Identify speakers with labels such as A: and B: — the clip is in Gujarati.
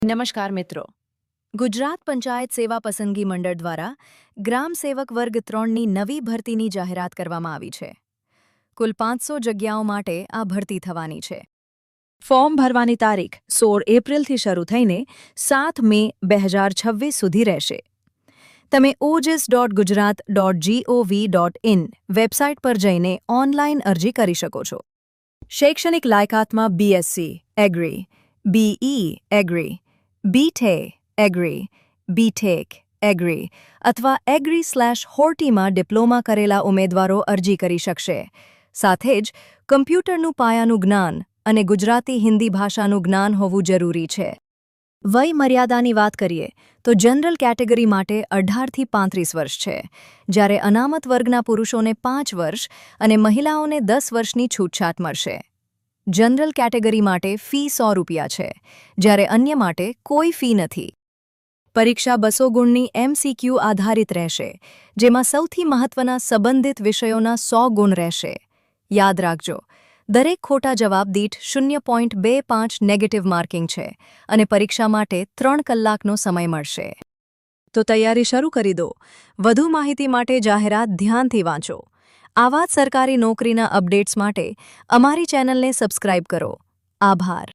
A: નમસ્કાર મિત્રો. ગુજરાત પંચાયત સેવા પસંદગી મંડળ દ્વારા ગ્રામ સેવક વર્ગ 3ની નવી ભરતીની જાહેરાત કરવામાં આવી છે. કુલ 500 જગ્યાઓ માટે આ ભરતી થવાની છે. ફોર્મ ભરવાની તારીખ 16 એપ્રિલથી શરૂ થઈને 7 મે 2026 સુધી રહેશે. તમે ogis.gujarat.gov.in વેબસાઇટ પર જઈને ઓનલાઈન અરજી કરી શકો છો. શૈક્ષણિક લાયકાતમાં BSc agri, BE agri, BTE agri, BTech agri અથવા એગ્રી/હોર્ટીમાં ડિપ્લોમા કરેલા ઉમેદવારો અરજી કરી શકશે. સાથે જ કમ્પ્યુટરનું પાયાનું જ્ઞાન અને ગુજરાતી હિન્દી ભાષાનું જ્ઞાન હોવું જરૂરી છે. વય મર્યાદાની વાત કરીએ તો જનરલ કેટેગરી માટે 18થી 35 વર્ષ છે, જ્યારે અનામત વર્ગના પુરુષોને 5 વર્ષ અને મહિલાઓને 10 વર્ષની છૂટછાટ મળશે. જનરલ કેટેગરી માટે ફી ₹100 છે, જ્યારે અન્ય માટે કોઈ ફી નથી. પરીક્ષા 200 ગુણની MCQ આધારિત રહેશે, જેમાં સૌથી મહત્વના સંબંધિત વિષયોના 100 ગુણ રહેશે. યાદ રાખજો, દરેક ખોટા જવાબ દીઠ 0.25 નેગેટિવ માર્કિંગ છે અને પરીક્ષા માટે 3 કલાકનો સમય મળશે. તો તૈયારી શરૂ કરી દો. વધુ માહિતી માટે જાહેરાત ધ્યાનથી વાંચો. આવા જ સરકારી નોકરીના અપડેટ્સ માટે અમારી ચેનલને સબસ્ક્રાઇબ કરો. આભાર.